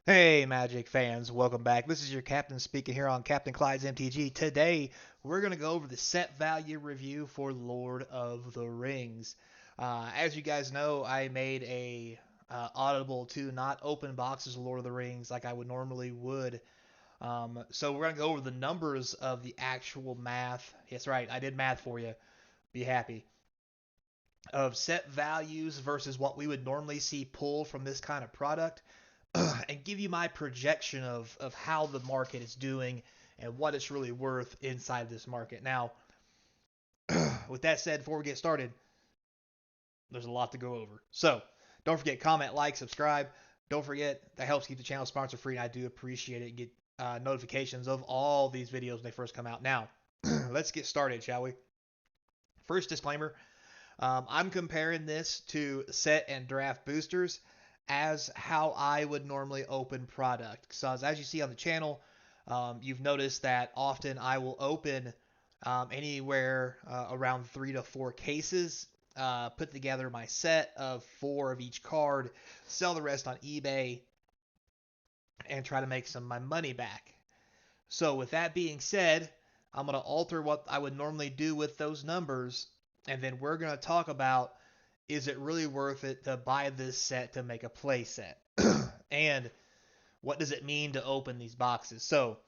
Hey, Magic fans, welcome back. This is your captain speaking here on Captain Clyde's MTG. Today, we're going to go over the set value review for Lord of the Rings. As you guys know, I made a audible to not open boxes of Lord of the Rings like I would normally would. So we're going to go over the numbers of the actual math. Yes, right, I did math for you. Be happy. Of set values versus what we would normally see pull from this kind of product. And give you my projection of how the market is doing and what it's really worth inside this market. Now, with that said, before we get started, there's a lot to go over. So, don't forget, comment, like, subscribe. Don't forget, that helps keep the channel sponsor free, and I do appreciate it. Get notifications of all these videos when they first come out. Now, let's get started, shall we? First disclaimer, I'm comparing this to set and draft boosters as how I would normally open product. So as you see on the channel, you've noticed that often I will open anywhere around 3 to 4 cases, put together my set of 4 of each card, sell the rest on eBay, and try to make some of my money back. So with that being said, I'm going to alter what I would normally do with those numbers, and then we're going to talk about, is it really worth it to buy this set to make a play set? And what does it mean to open these boxes? So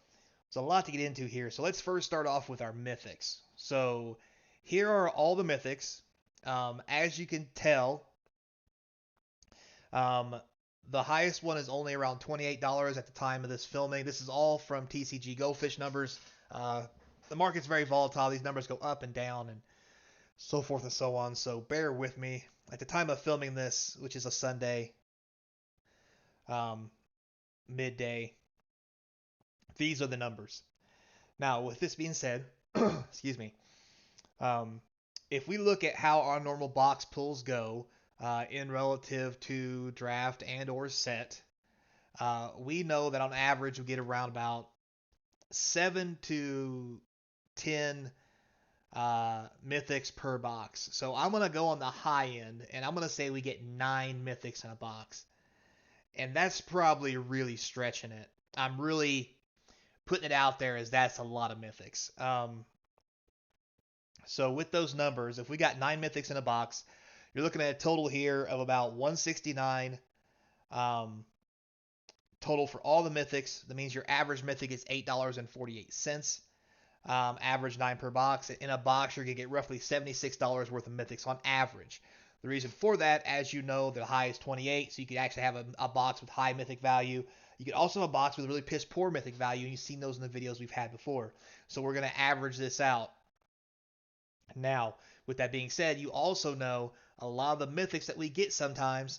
there's a lot to get into here. So let's first start off with our mythics. So here are all the mythics. As you can tell, um, the highest one is only around $28 at the time of this filming. This is all from TCG Goldfish numbers. The market's very volatile. These numbers go up and down and so forth and so on. So bear with me. At the time of filming this, which is a Sunday, um, midday, these are the numbers. Now, with this being said, excuse me, um, if we look at how our normal box pulls go in relative to draft and or set, we know that on average we get around about 7 to 10 mythics per box. So I'm going to go on the high end, and I'm going to say we get 9 mythics in a box. And that's probably really stretching it. I'm really putting it out there as that's a lot of mythics. So with those numbers, if we got 9 mythics in a box, you're looking at a total here of about 169 total for all the mythics. That means your average mythic is $8.48. Average 9 per box. In a box, you're going to get roughly $76 worth of mythics on average. The reason for that, as you know, the high is 28, so you could actually have a box with high mythic value. You could also have a box with really piss poor mythic value, and you've seen those in the videos we've had before. So we're going to average this out. Now, with that being said, you also know a lot of the mythics that we get sometimes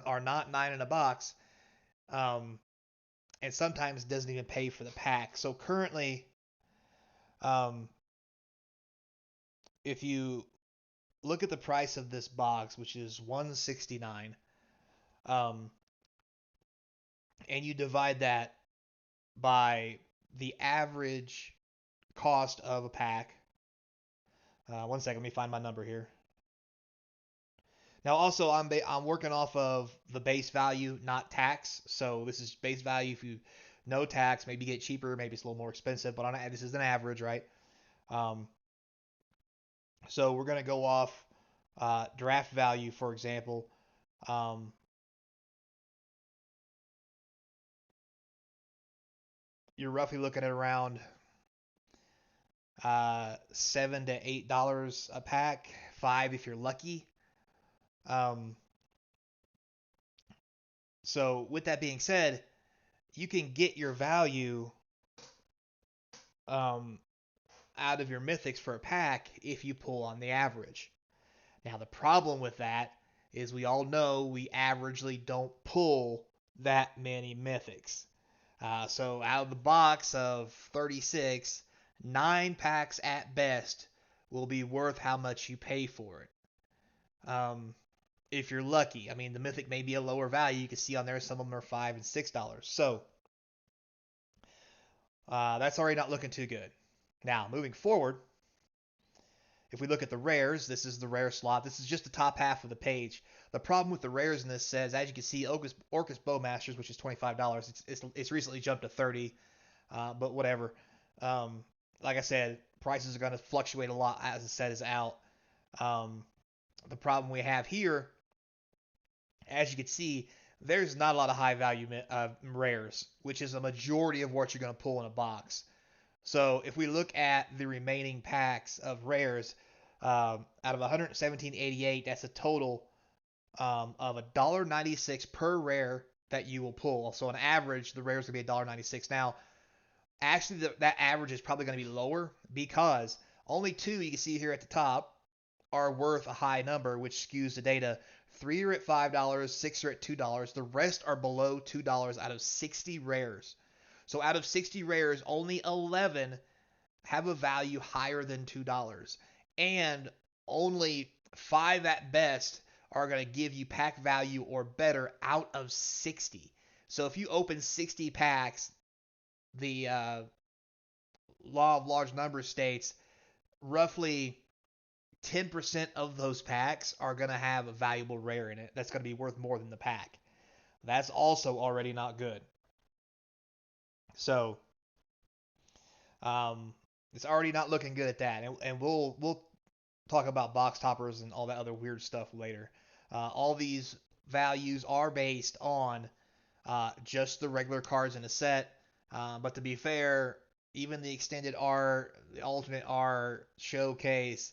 are not 9 in a box, um, and sometimes doesn't even pay for the pack. So currently, um, if you look at the price of this box, which is 169, um, and you divide that by the average cost of a pack. One second, let me find my number here. Now, also, I'm working off of the base value, not tax. So this is base value. If you no tax, maybe get cheaper, maybe it's a little more expensive, but this is an average, right? Um, so we're gonna go off draft value, for example. Um, you're roughly looking at around $7 to $8 a pack, 5 if you're lucky. Um, so with that being said, you can get your value um, out of your mythics for a pack if you pull on the average. Now the problem with that is we all know we averagely don't pull that many mythics. So out of the box of 36, 9 packs at best will be worth how much you pay for it. If you're lucky. I mean, the mythic may be a lower value. You can see on there some of them are $5 and $6. So that's already not looking too good. Now, moving forward, if we look at the rares, this is the rare slot. This is just the top half of the page. The problem with the rares in this set is, as you can see, Orcus Bowmasters, which is $25, it's recently jumped to 30, but whatever. Um, like I said, prices are going to fluctuate a lot as the set is out. Um, the problem we have here, as you can see, there's not a lot of high value rares, which is a majority of what you're going to pull in a box. So if we look at the remaining packs of rares, out of 117.88, that's a total of $1.96 per rare that you will pull. So on average, the rare is going to be $1.96. Now, actually, that average is probably going to be lower because only two you can see here at the top are worth a high number, which skews the data. Three are at $5, six are at $2. The rest are below $2 out of 60 rares. So out of 60 rares, only 11 have a value higher than $2. And only 5 at best are going to give you pack value or better out of 60. So if you open 60 packs, the law of large numbers states roughly 10% of those packs are going to have a valuable rare in it that's going to be worth more than the pack. That's also already not good. So, it's already not looking good at that. And we'll talk about box toppers and all that other weird stuff later. All these values are based on just the regular cards in a set. But to be fair, even the extended art, the alternate art, showcase,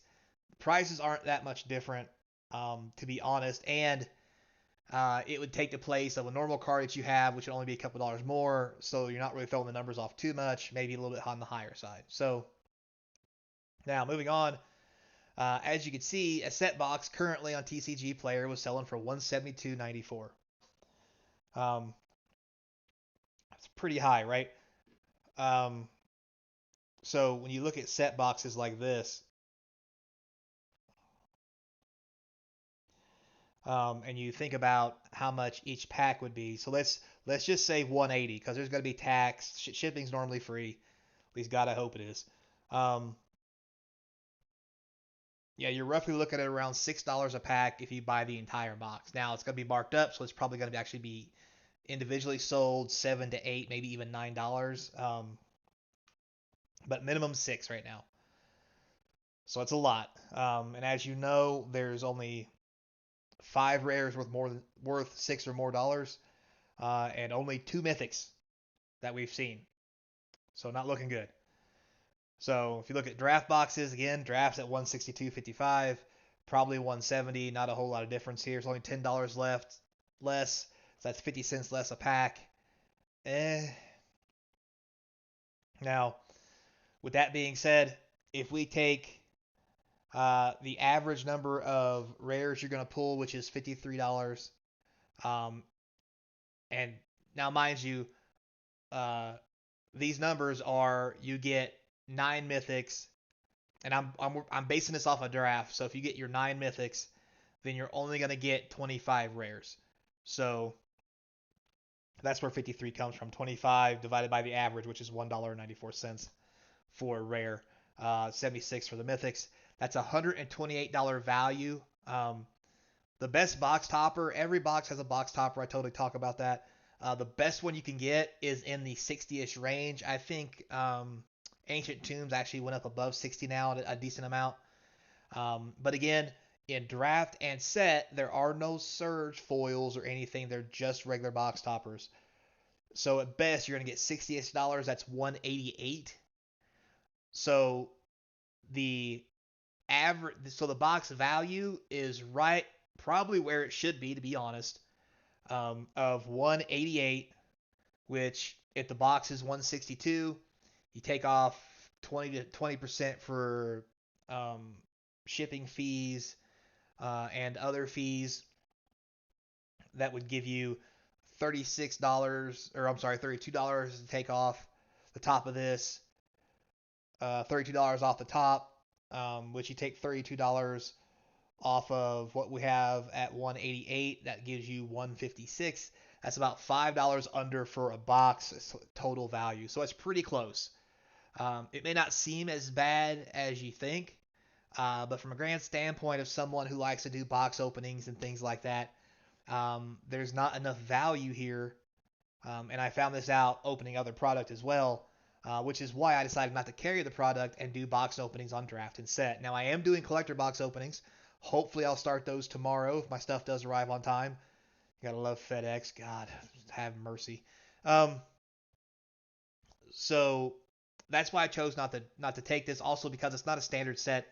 prices aren't that much different, to be honest. And it would take the place of a normal card that you have, which would only be a couple dollars more. So you're not really throwing the numbers off too much, maybe a little bit on the higher side. So now moving on. As you can see, a set box currently on TCG Player was selling for $172.94. That's pretty high, right? Um, so when you look at set boxes like this, and you think about how much each pack would be, so let's just say 180 because there's going to be tax. Shipping's normally free. At least gotta hope it is. Um, yeah, you're roughly looking at around $6 a pack if you buy the entire box. Now it's going to be marked up, so it's probably going to actually be individually sold 7 to 8, maybe even $9. But minimum 6 right now. So it's a lot. And as you know, there's only 5 rares worth 6 or more dollars, and only 2 mythics that we've seen. So not looking good. So if you look at draft boxes, again, drafts at 162.55, probably 170. Not a whole lot of difference here. It's only $10 less. So that's 50 cents less a pack. Now, with that being said, if we take the average number of rares you're going to pull, which is $53, and now mind you, these numbers are you get 9 mythics, and I'm basing this off a draft. So if you get your 9 mythics, then you're only going to get 25 rares. So that's where 53 comes from. 25 divided by the average, which is $1.94 for a rare. 76 for the mythics. That's $128 value. The best box topper, every box has a box topper. I totally talk about that. The best one you can get is in the 60-ish range. I think Ancient Tombs actually went up above 60 now, a decent amount. But again, in draft and set, there are no surge foils or anything. They're just regular box toppers. So at best, you're going to get $60-ish. That's $188. So the the box value is right, probably where it should be, to be honest, of 188, which if the box is 162, you take off 20% for shipping fees and other fees. That would give you $36, or I'm sorry, $32 to take off the top of this. $32 off the top, which you take $32 off of what we have at 188. That gives you 156. That's about $5 under for a box total value. So it's pretty close. It may not seem as bad as you think, But from a grand standpoint of someone who likes to do box openings and things like that, there's not enough value here. And I found this out opening other product as well, which is why I decided not to carry the product and do box openings on draft and set. Now I am doing collector box openings. Hopefully I'll start those tomorrow if my stuff does arrive on time. You gotta love FedEx. God, have mercy. Um, so that's why I chose not to take this. Also because it's not a standard set.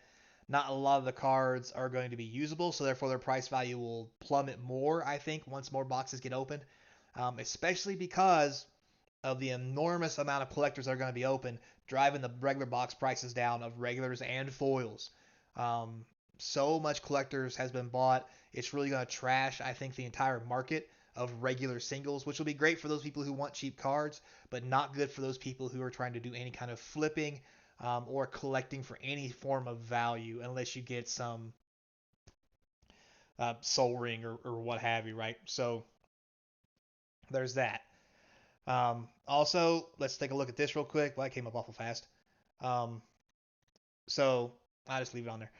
Not a lot of the cards are going to be usable, so therefore their price value will plummet more, I think, once more boxes get opened. Especially because of the enormous amount of collectors that are going to be open, driving the regular box prices down of regulars and foils. Um, so much collectors has been bought. It's really going to trash, I think, the entire market of regular singles, which will be great for those people who want cheap cards, but not good for those people who are trying to do any kind of flipping or collecting for any form of value, unless you get some Soul Ring or what have you, right? So there's that. Also, let's take a look at this real quick. Well, that came up awful fast. Um, so I just leave it on there.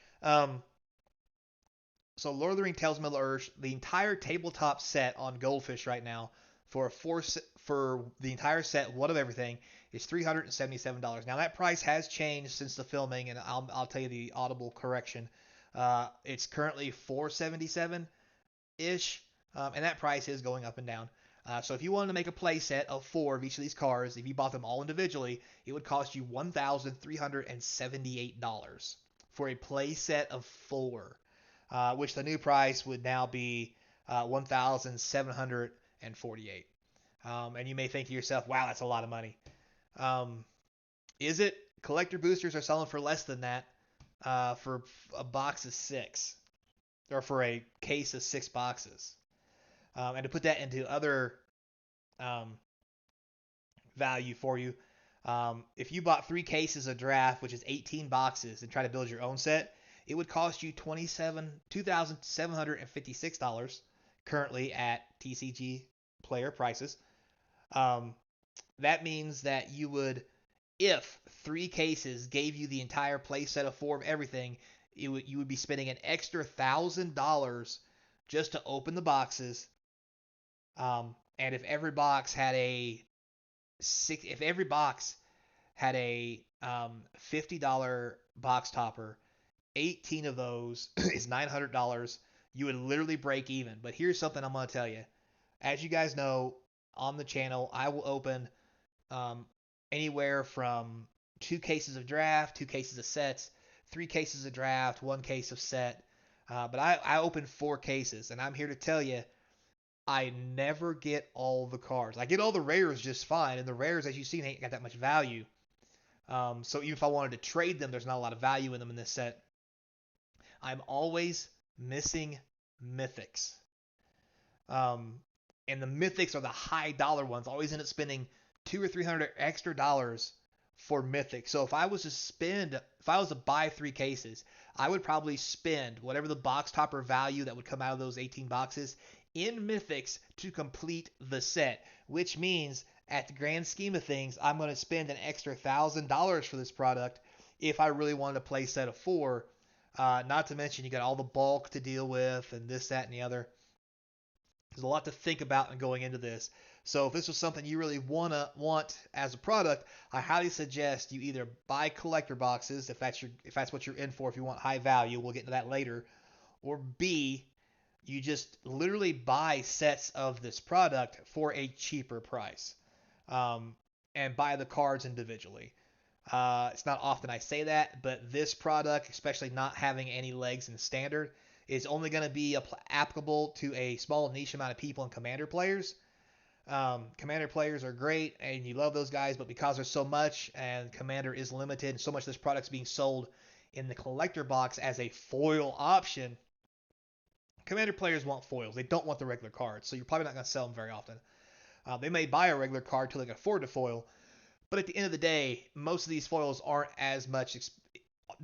So Lord of the Rings Tales of Middle-earth, the entire tabletop set on Goldfish right now for the entire set, one of everything, is $377. Now that price has changed since the filming, and I'll tell you the audible correction. It's currently $477 ish, and that price is going up and down. So if you wanted to make a play set of 4 of each of these cards, if you bought them all individually, it would cost you $1,378 for a play set of 4, which the new price would now be $1,748. And you may think to yourself, wow, that's a lot of money. Um, is it? Collector boosters are selling for less than that for a box of 6, or for a case of 6 boxes. And to put that into other um, value for you, if you bought 3 cases of draft, which is 18 boxes, and try to build your own set, it would cost you $2,756 currently at TCG player prices. Um, that means that you would, if 3 cases gave you the entire play set of 4 of everything, you would be spending an extra $1,000 just to open the boxes. And if every box had a $50 box topper, 18 of those is $900. You would literally break even. But here's something I'm going to tell you. As you guys know, on the channel, I will open um, anywhere from 2 cases of draft, 2 cases of sets, 3 cases of draft, 1 case of set. But I open 4 cases, and I'm here to tell you, I never get all the cards. I get all the rares just fine, and the rares, as you've seen, ain't got that much value. So even if I wanted to trade them, there's not a lot of value in them in this set. I'm always missing mythics. Um, and the mythics are the high dollar ones. I always end up spending $200 or $300 extra dollars for mythics. So if I was to buy 3 cases, I would probably spend whatever the box topper value that would come out of those 18 boxes in mythics to complete the set, which means at the grand scheme of things, I'm going to spend an extra $1,000 for this product if I really wanted to play a set of 4. Not to mention you got all the bulk to deal with and this, that, and the other. There's a lot to think about in going into this. So if this was something you really want as a product, I highly suggest you either buy collector boxes if that's what you're in for, if you want high value. We'll get into that later. Or B, you just literally buy sets of this product for a cheaper price, and buy the cards individually. It's not often I say that, but this product, especially not having any legs in standard, is only going to be applicable to a small niche amount of people and commander players. Commander players are great, and you love those guys, but because there's so much, and commander is limited, and so much of this product's being sold in the collector box as a foil option, commander players want foils. They don't want the regular cards, so you're probably not going to sell them very often. They may buy a regular card till they can afford to foil, but at the end of the day, most of these foils aren't as much.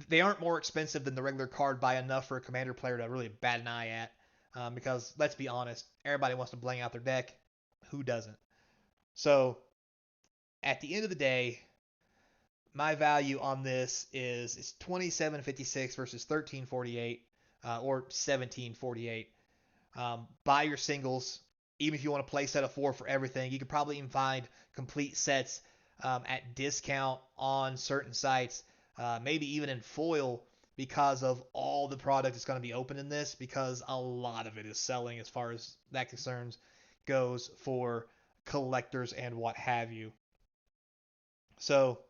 They aren't more expensive than the regular card by enough for a commander player to really bat an eye at. Because let's be honest, everybody wants to bling out their deck. Who doesn't? So at the end of the day, my value on this is it's 27.56 versus 13.48 or 17.48. Buy your singles. Even if you want to play set of four for everything, you could probably even find complete sets at discount on certain sites, maybe even in foil because of all the product that's going to be open in this, because a lot of it is selling as far as that concerns goes for collectors and what have you. So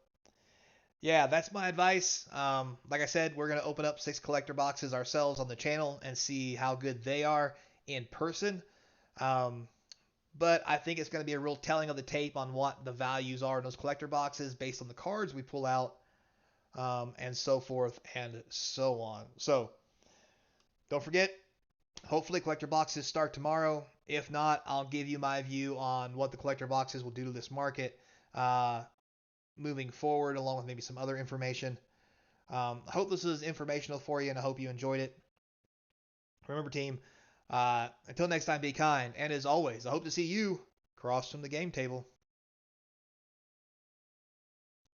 yeah, that's my advice. Like I said, we're going to open up 6 collector boxes ourselves on the channel and see how good they are in person. Um, but I think it's going to be a real telling of the tape on what the values are in those collector boxes based on the cards we pull out, and so forth and so on. So don't forget, hopefully collector boxes start tomorrow. If not, I'll give you my view on what the collector boxes will do to this market uh, moving forward, along with maybe some other information. I hope this was informational for you, and I hope you enjoyed it. Remember, team, until next time, be kind. And as always, I hope to see you across from the game table.